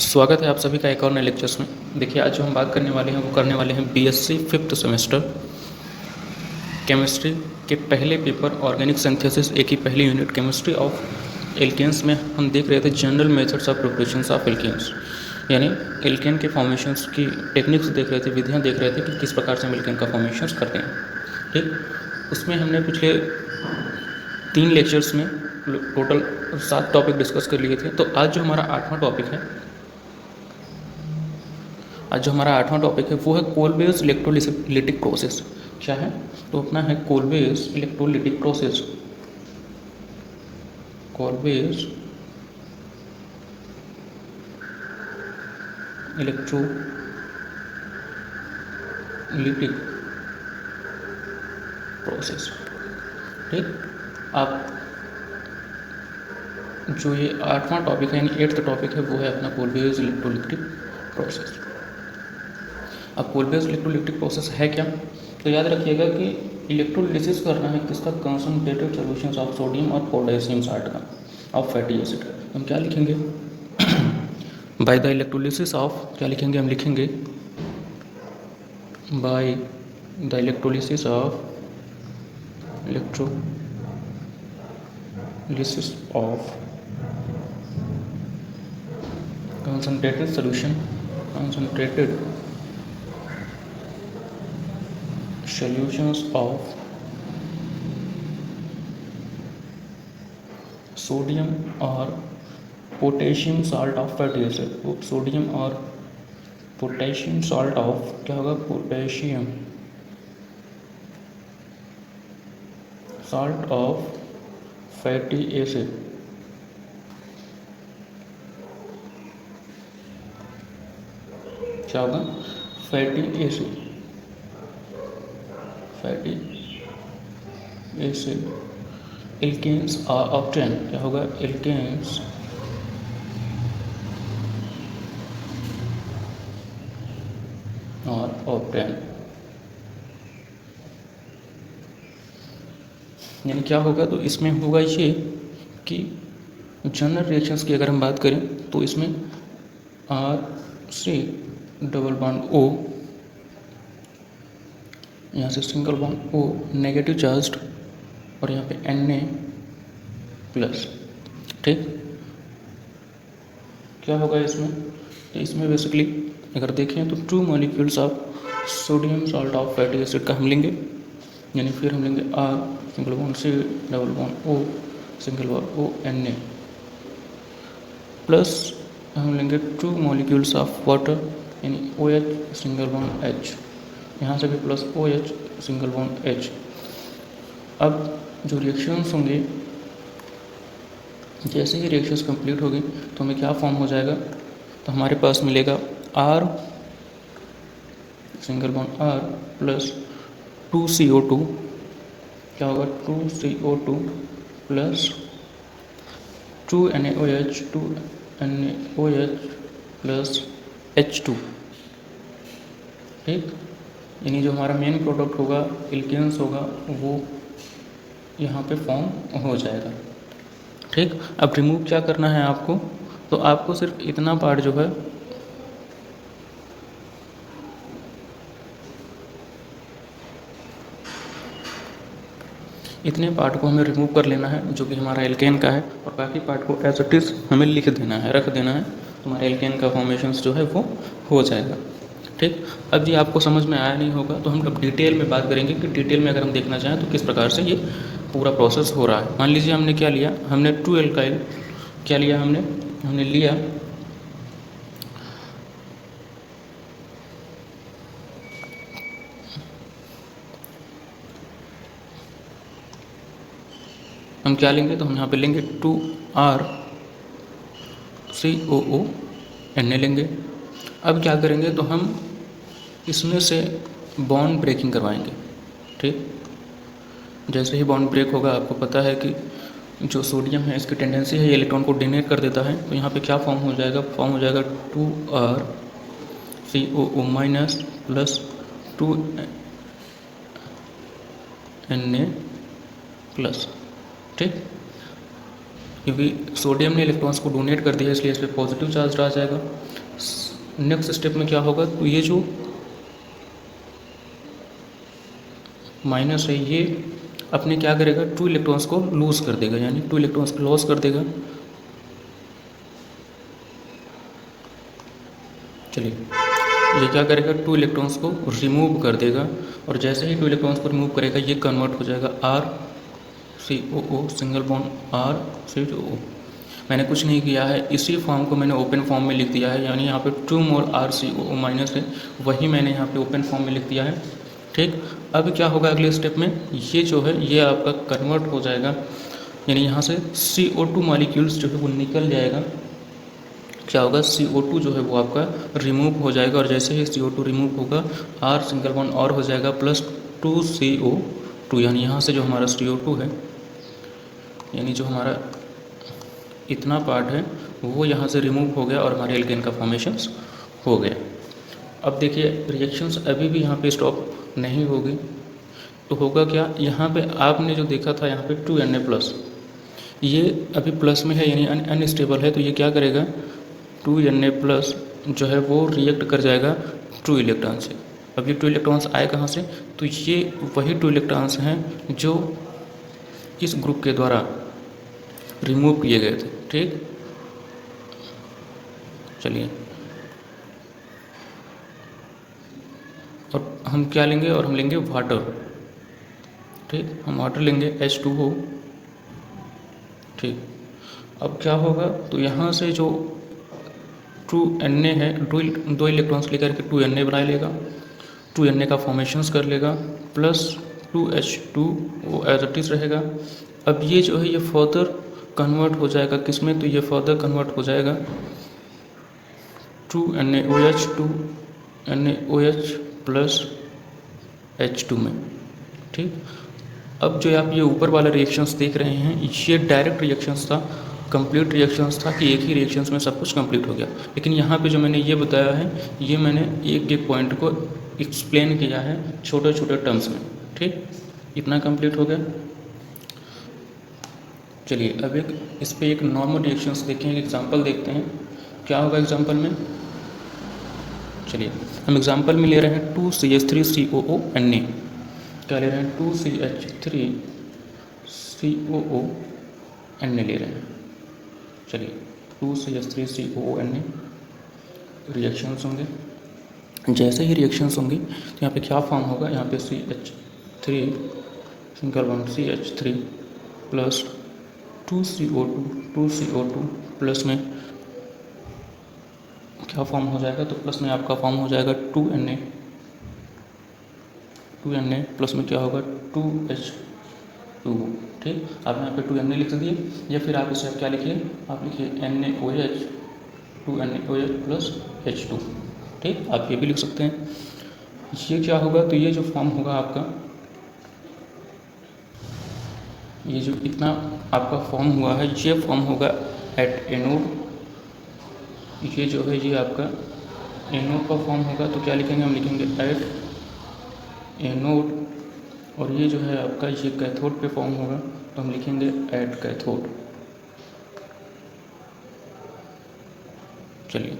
स्वागत है आप सभी का एक और नए लेक्चर्स में। देखिए आज जो हम बात करने वाले हैं वो करने वाले हैं बीएससी 5th सेमेस्टर केमिस्ट्री के पहले पेपर ऑर्गेनिक सिंथेसिस एक ही पहली यूनिट केमिस्ट्री ऑफ एल्केन्स में हम देख रहे थे general methods of preparations of alkanes, यानी एल्केन के फॉर्मेशंस की टेक्निक्स देख रहे थे, विधियाँ देख रहे थे कि किस प्रकार से हम एल्केन का फॉर्मेशंस करते हैं। ठीक, उसमें हमने पिछले 3 लेक्चर्स में टोटल 7 टॉपिक डिस्कस कर लिए थे। तो आज जो हमारा 8वां टॉपिक है वो है कोलबेज इलेक्ट्रोलिटिक प्रोसेस। क्या है? तो अपना है Kolbe's electrolytic process. Kolbe's electrolytic process. ठीक, आप जो ये 8वां टॉपिक है यानी 8th टॉपिक है वो है अपना कोलबेज इलेक्ट्रोलिटिक प्रोसेस। अब कोलबेज इलेक्ट्रोलिटिक प्रोसेस है क्या? तो याद रखिएगा कि इलेक्ट्रोलिसिस करना है किसका? कंसंट्रेटेड सॉल्यूशंस ऑफ सोडियम और पोटेशियम साल्ट का ऑफ फैटी एसिड। हम क्या लिखेंगे? बाय द इलेक्ट्रोलिसिस ऑफ, क्या लिखेंगे? हम लिखेंगे by the electrolysis of concentrated solutions of sodium or potassium salt of fatty acid। Sodium और पोटेशियम सॉल्ट ऑफ, क्या होगा? Potassium salt of fatty acid. क्या होगा? Fatty acid alkanes are obtain. क्या होगा? Alkanes are obtain. यानी क्या होगा? तो इसमें होगा ये कि जनरल रिएक्शंस की अगर हम बात करें तो इसमें RC डबल बॉन्ड O, यहाँ से single bond O negative charged और यहाँ पे Na प्लस। ठीक, क्या होगा इसमें? तो इसमें बेसिकली अगर देखें तो 2 molecules of sodium salt of fatty acid का हम लेंगे, यानी फिर हम लेंगे R single bond C double bond O single bond O Na plus हम लेंगे 2 मॉलिक्यूल्स ऑफ वाटर यानी OH सिंगल बॉन्ड H, यहाँ से भी plus OH single bond H। अब जो रिएक्शंस होंगे, जैसे ही रिएक्शंस कंप्लीट होगी तो हमें क्या फॉर्म हो जाएगा? तो हमारे पास मिलेगा R single bond R plus 2CO2। क्या होगा? 2CO2 plus 2NaOH plus H2। ठीक, यानी जो हमारा मेन प्रोडक्ट होगा, एल्केन्स होगा, वो यहाँ पे फॉर्म हो जाएगा। ठीक, अब रिमूव क्या करना है आपको? तो आपको सिर्फ इतना पार्ट जो है इतने पार्ट को हमें रिमूव कर लेना है जो कि हमारा एल्केन का है, और बाकी पार्ट को एज इट इज़ हमें लिख देना है, रख देना है। तो हमारा एल्केन का फॉर्मेशंस जो है वो हो जाएगा। ठीक, अब ये आपको समझ में आया नहीं होगा तो हम अब डिटेल में बात करेंगे कि डिटेल में अगर हम देखना चाहें तो किस प्रकार से ये पूरा प्रोसेस हो रहा है। मान लीजिए हमने क्या लिया? हमने 2 एल्काइल क्या लिया? हमने लिया हम क्या लेंगे? तो हम यहाँ पे लेंगे 2RCOO Na लेंगे। अब क्या करेंगे? तो हम इसमें से बॉन्ड ब्रेकिंग करवाएंगे। ठीक, जैसे ही बॉन्ड ब्रेक होगा, आपको पता है कि जो सोडियम है इसकी टेंडेंसी है ये इलेक्ट्रॉन को डोनेट कर देता है। तो यहाँ पे क्या फॉर्म हो जाएगा? फॉर्म हो जाएगा 2RCOO minus plus 2Na plus. ठीक, क्योंकि सोडियम ने इलेक्ट्रॉन्स को डोनेट कर दिया इसलिए इस पर पॉजिटिव चार्ज आ जाएगा। नेक्स्ट स्टेप में क्या होगा, तो ये जो माइनस है ये अपने क्या करेगा, 2 इलेक्ट्रॉन्स को लूज़ कर देगा, यानी 2 इलेक्ट्रॉन्स को लॉस कर देगा। चलिए, ये क्या करेगा, 2 इलेक्ट्रॉन्स को रिमूव कर देगा, और जैसे ही 2 इलेक्ट्रॉन्स को रिमूव करेगा ये कन्वर्ट हो जाएगा RCOO, सिंगल बॉन्ड RCOO। मैंने कुछ नहीं किया है, इसी फॉर्म को मैंने ओपन फॉर्म में लिख दिया है, यानी यहाँ पे 2 मोर RCOO माइनस है, वही मैंने यहाँ पे ओपन फॉर्म में लिख दिया है। ठीक, अब क्या होगा अगले स्टेप में, ये जो है ये आपका कन्वर्ट हो जाएगा, यानी यहाँ से CO2 मॉलिक्यूल्स जो है वो निकल जाएगा। क्या होगा, CO2 जो है वो आपका रिमूव हो जाएगा, और जैसे ही CO2 रिमूव होगा R सिंगल बॉन्ड और हो जाएगा प्लस 2CO2, यानी यहाँ से जो हमारा CO2 है, यानी जो हमारा इतना पार्ट है वो यहाँ से रिमूव हो गया और हमारे एल्केन का फॉर्मेशंस हो गया। अब देखिए रिएक्शंस अभी भी यहाँ पे स्टॉप नहीं होगी, तो होगा क्या, यहाँ पे आपने जो देखा था यहाँ पे 2Na प्लस, ये अभी प्लस में है यानी अनस्टेबल है, तो ये क्या करेगा, 2Na प्लस जो है वो रिएक्ट कर जाएगा 2 इलेक्ट्रॉन से। अब ये 2 इलेक्ट्रॉन्स आए कहाँ से, तो ये वही 2 इलेक्ट्रॉन्स हैं जो इस ग्रुप के द्वारा रिमूव किए गए थे। ठीक, चलिए, और हम क्या लेंगे, और हम लेंगे वाटर। ठीक, हम वाटर लेंगे H2O। ठीक, अब क्या होगा, तो यहाँ से जो 2Na है, 2 इलेक्ट्रॉन्स लेकर के 2Na बना लेगा, 2Na का फॉर्मेशंस कर लेगा, plus 2H2O as it is रहेगा। अब ये जो है ये फर्दर कन्वर्ट हो जाएगा किस में, तो ये फर्दर कन्वर्ट हो जाएगा 2NaOH 2NaOH प्लस H2 में। ठीक, अब जो आप ये ऊपर वाला रिएक्शंस देख रहे हैं ये डायरेक्ट रिएक्शंस था, कंप्लीट रिएक्शंस था कि एक ही रिएक्शंस में सब कुछ कंप्लीट हो गया। लेकिन यहाँ पे जो मैंने ये बताया है ये मैंने एक एक पॉइंट को एक्सप्लेन किया है छोटे छोटे टर्म्स में। ठीक, इतना कंप्लीट हो गया। चलिए अब एक इस पर एक नॉर्मल रिएक्शंस देखें, एक एग्जांपल देखते हैं क्या होगा एग्जांपल में। चलिए हम एग्जांपल में ले रहे हैं 2CH3COONA, क्या ले रहे हैं, 2CH3COONA ले रहे हैं। चलिए 2CH3COONA रिएक्शंस होंगे, जैसे ही रिएक्शंस होंगे तो यहाँ पे क्या फॉर्म होगा, यहाँ पे CH3 single bond CH3 plus 2CO2 plus में क्या फॉर्म हो जाएगा, तो प्लस में आपका फॉर्म हो जाएगा 2Na प्लस में क्या होगा 2H2। ठीक, आप यहाँ पे 2Na लिख दिए, या फिर आप इसे क्या लिखिए, आप लिखिए NaOH 2NaOH प्लस H2। ठीक, आप ये भी लिख सकते हैं। ये क्या होगा, तो ये जो फॉर्म होगा आपका, ये जो इतना आपका फॉर्म हुआ है ये फॉर्म होगा एट एनोड। ये जो है ये आपका एनोड का फॉर्म होगा, तो क्या लिखेंगे, हम लिखेंगे एट एनोड, और ये जो है आपका ये कैथोड पे फॉर्म होगा, तो हम लिखेंगे एट कैथोड। चलिए,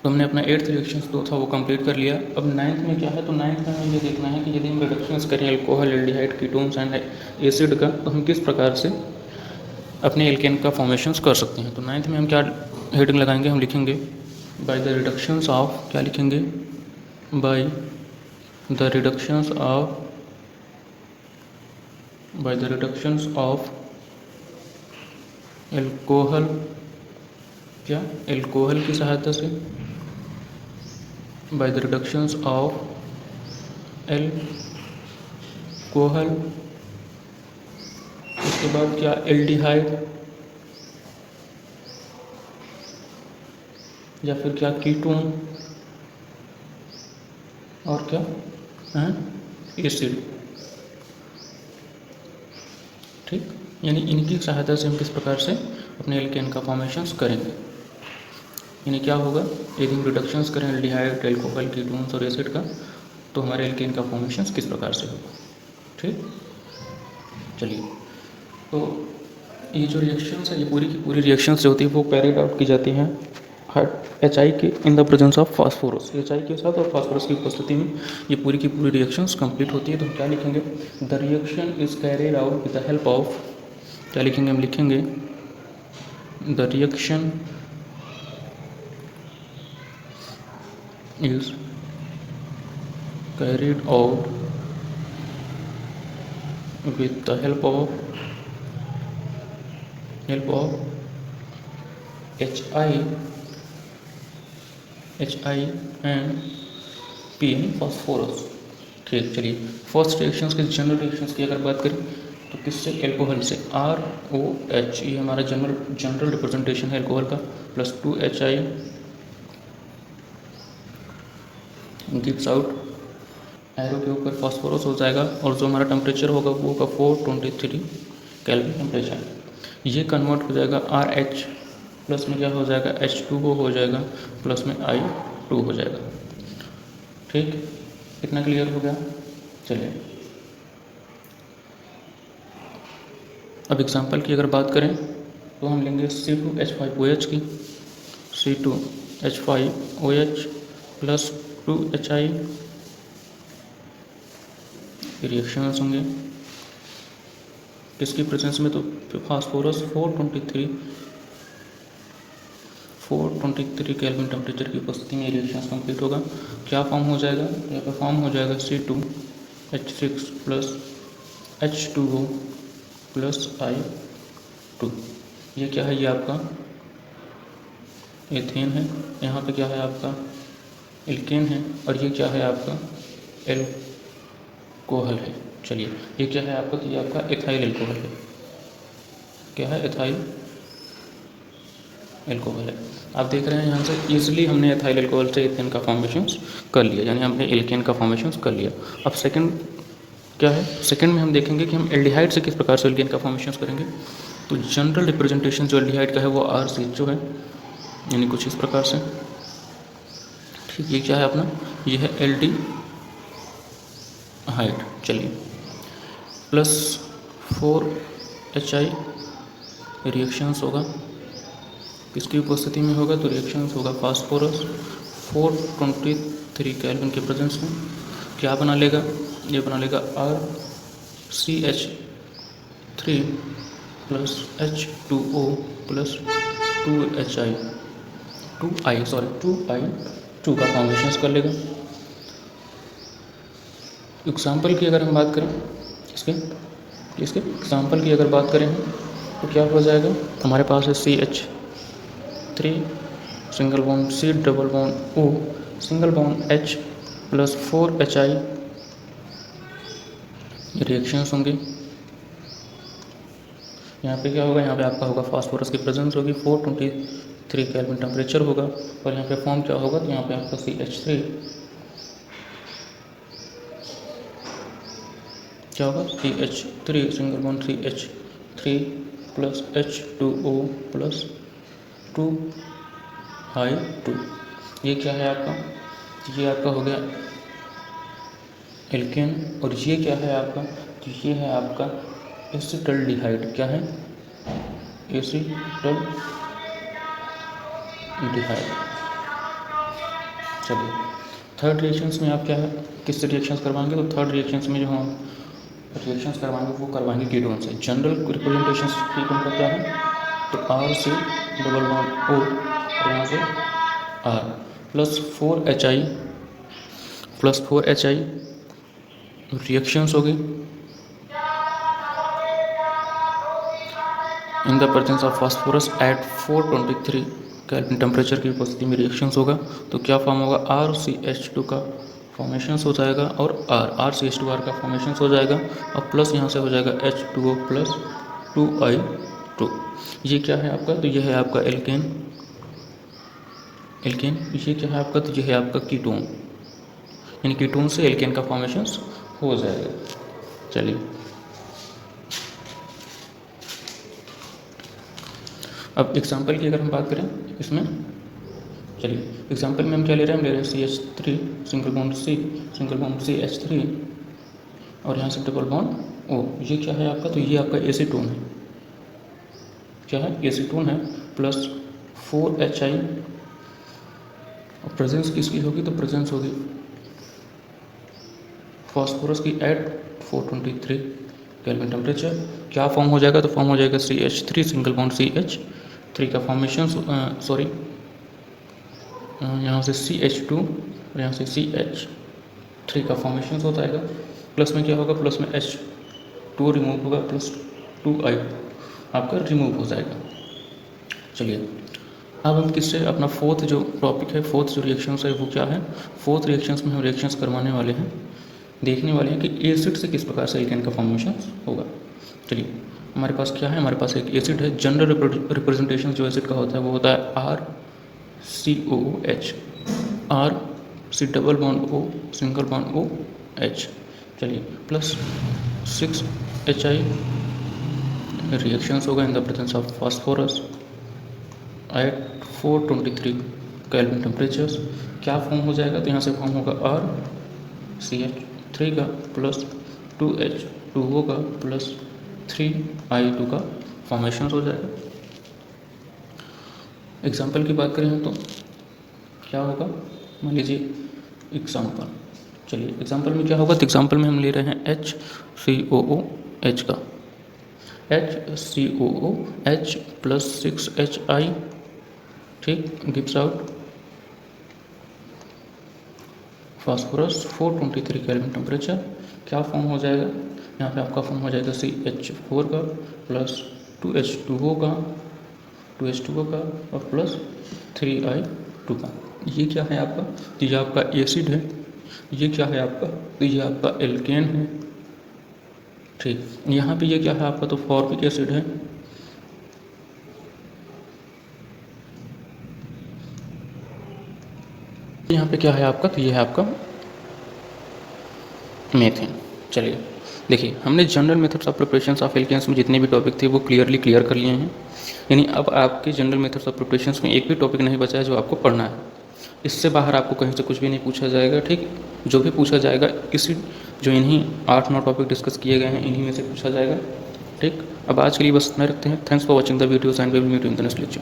तो हमने अपना 8th रिएक्शंस जो था वो कंप्लीट कर लिया। अब 9th में क्या है, तो 9th में हमें ये देखना है कि यदि हम रिडक्शंस करें alcohol, aldehyde, ketones and acid का, तो हम किस प्रकार से अपने एल्केन का फॉर्मेशंस कर सकते हैं। तो 9th में हम क्या हेडिंग लगाएंगे, हम लिखेंगे बाय द रिडक्शंस ऑफ, क्या लिखेंगे, by the reductions of alcohol, क्या एल्कोहल की सहायता से, by the reductions of alcohol, उसके बाद क्या एल्डिहाइड, या फिर क्या कीटोन, और क्या एसिड। ठीक, यानी इनकी सहायता से हम किस प्रकार से अपने एल्केन का फॉर्मेशंस करेंगे। यानी क्या होगा, यदि हम रिडक्शंस करें एल्डिहाइड, एल्कोहल, कीटोन्स और एसिड का, तो हमारे एल्केन का फॉर्मेशंस किस प्रकार से होगा। ठीक, चलिए, तो ये जो रिएक्शंस है ये पूरी की पूरी रिएक्शंस जो होती है वो कैरिड आउट की जाती हैं HI के इन the presence of phosphorus, HI के साथ और फास्फोरस की उपस्थिति में ये पूरी की पूरी रिएक्शंस कंप्लीट होती है। तो हम क्या लिखेंगे, the reaction is carried out with the help of, क्या लिखेंगे, हम लिखेंगे the reaction is carried out with the help of HI and P यानी फास्फोरस। ठीक, चलिए फर्स्ट रिएक्शंस के जनरल रिएक्शंस की अगर बात करें तो किससे, एल्कोहल से, ROH, ये हमारा जनरल रिप्रेजेंटेशन है एल्कोहल का, plus 2HI gives out, arrow के ऊपर फास्फोरस हो जाएगा और जो हमारा टेम्परेचर होगा वो होगा 423 केल्विन टेम्परेचर। ये कन्वर्ट हो जाएगा RH प्लस में क्या हो जाएगा, H2O हो जाएगा, प्लस में I2 हो जाएगा। ठीक, कितना क्लियर हो गया। चलिए अब एग्जांपल की अगर बात करें तो हम लेंगे C2H5OH की, C2H5OH प्लस 2HI, रिएक्शंस होंगे किसकी प्रेजेंस में, तो फास्फोरस 423 केल्विन टेम्परेचर की उपस्थिति में रिएक्शन कंप्लीट होगा। क्या फॉर्म हो जाएगा, यहाँ पे फॉर्म हो जाएगा C2H6 plus H2O plus I2। ये क्या है, ये आपका एथेन है, यहाँ पे क्या है आपका एल्केन है, और ये क्या है आपका एल्कोहल है। चलिए ये क्या है आपका, तो ये आपका एथाइल एल्कोहल है। क्या है, एथाइल एल्कोहल है। आप देख रहे हैं यहाँ से इजीली हमने एथाइल एल्कोहल से एथेन का फॉर्मेशंस कर लिया, यानी हमने एल्केन का फॉर्मेशंस कर लिया। अब सेकंड क्या है, सेकंड में हम देखेंगे कि हम एल्डिहाइड से किस प्रकार से एल्केन का फॉर्मेशंस करेंगे। तो जनरल रिप्रेजेंटेशन जो एल्डिहाइड का है वो RCHO है, यानी कुछ इस प्रकार से। ठीक, ये क्या है अपना, ये है एल्डिहाइड। चलिए प्लस 4HI रिएक्शंस होगा, किसकी उपस्थिति में होगा, तो रिएक्शंस होगा फास्फोरस 423 केल्विन के प्रेजेंस में। क्या बना लेगा, ये बना लेगा RCH3 plus H2O plus 2I2 का फॉर्मेशन कर लेगा। एग्जाम्पल की अगर हम बात करें इसके एग्जाम्पल की अगर बात करें तो क्या हो जाएगा, हमारे पास है CH3 single bond C double bond O single bond H plus 4HI reactions होंगे। यहाँ पे क्या होगा, यहाँ पे आपका होगा फास्फोरस की प्रेजेंस होगी, 423 केल्विन टेम्परेचर होगा, और यहाँ पे फॉर्म क्या होगा, तो यहाँ पे आपका CH3 क्या होगा, CH3 single bond CH3 plus H2O plus 2I2। ये क्या है आपका, ये आपका हो गया एल्केन, और ये क्या है आपका, तो ये है आपका एसिटल्डिहाइड। क्या है, एसिटल्डिहाइड। चलिए थर्ड रिएक्शंस में आप क्या है, किससे रिएक्शंस करवाएंगे, तो थर्ड रिएक्शंस में जो हम रिएक्शंस करवाएंगे वो करवाएंगे कीटोन से। जनरल रिप्रेजेंटेशन कीटोन का क्या है, तो RC डबल बॉन्ड O और यहाँ से R प्लस 4HI रिएक्शंस होगी in the presence of phosphorus at 423 kelvin temperature की उपस्थिति में रिएक्शंस होगा। तो क्या फॉर्म होगा, RCH2 का फॉर्मेशंस हो जाएगा और RCH2R का फॉर्मेशंस हो जाएगा, और प्लस यहाँ से हो जाएगा H2O प्लस 2I2। ये क्या है आपका, तो ये है आपका एल्केन। ये क्या है आपका, तो ये है आपका कीटोन, यानी कीटोन से एल्केन का फॉर्मेशंस हो जाएगा। चलिए अब एग्जाम्पल की अगर हम बात करें इसमें, चलिए एग्जाम्पल में हम क्या ले रहे हैं, हम ले रहे हैं CH3 सिंगल बॉन्ड CH3 और यहाँ से डबल बॉन्ड O। ये क्या है आपका, तो ये आपका एसीटोन है। क्या है, एसीटोन है, प्लस 4HI और प्रेजेंस किसकी होगी, तो प्रेजेंस होगी फास्फोरस की एट 423 केल्विन टेम्परेचर। क्या फॉर्म हो जाएगा, तो फॉर्म हो जाएगा CH3 सिंगल बॉन्ड CH3 का फॉर्मेशन, सॉरी यहाँ से CH2 और यहाँ से CH3 का फॉर्मेशन होता है। प्लस में क्या होगा, प्लस में H2 रिमूव होगा, प्लस 2I आपका रिमूव हो जाएगा। चलिए अब हम किससे अपना फोर्थ जो टॉपिक है, फोर्थ जो रिएक्शंस है वो क्या है। फोर्थ रिएक्शंस में हम रिएक्शंस करवाने वाले हैं, देखने वाले हैं कि एसिड से किस प्रकार से एल्केन का फॉर्मेशन होगा। चलिए हमारे पास क्या है, हमारे पास एक एसिड है। जनरल रिप्रेजेंटेशन जो एसिड का होता है वो होता है RCOOH, R C double bond O single bond OH। चलिए प्लस 6HI रिएक्शंस होगा in the presence of phosphorus at 423 kelvin temperatures. क्या फॉर्म हो जाएगा, तो यहाँ से फॉर्म होगा RCH3 का प्लस 2H2O का प्लस 3I2 का फॉर्मेशन हो जाएगा। एग्जाम्पल की बात करें तो क्या होगा, मान लीजिए एग्जाम्पल। चलिए एग्जाम्पल में क्या होगा, तो एग्जाम्पल में हम ले रहे हैं HCOOH का, HCOOH प्लस 6HI, ठीक, gives out phosphorus 423 kelvin temperature. क्या फॉर्म हो जाएगा, यहाँ पे आपका फॉर्म हो जाएगा CH4 का प्लस 2H2O का और प्लस 3I2 का। ये क्या है आपका, तो ये आपका एसिड है। ये क्या है आपका, तो ये आपका एल्केन है, ठीक। यहाँ पे ये क्या है आपका, तो फॉर्मिक एसिड है। यहाँ पे क्या है आपका, तो ये है आपका मीथेन। चलिए देखिए, हमने general methods of preparations of alkanes में जितने भी टॉपिक थे वो क्लियर कर लिए हैं। यानी अब आपके जनरल मेथड्स ऑफ प्रिपरेशंस में एक भी टॉपिक नहीं बचा है जो आपको पढ़ना है। इससे बाहर आपको कहीं से कुछ भी नहीं पूछा जाएगा, ठीक। जो भी पूछा जाएगा इसी जो इन्हीं 8-9 टॉपिक डिस्कस किए गए हैं इन्हीं में से पूछा जाएगा, ठीक। अब आज के लिए बस इतना रखते हैं। Thanks for watching the videos and we will meet in the next lecture.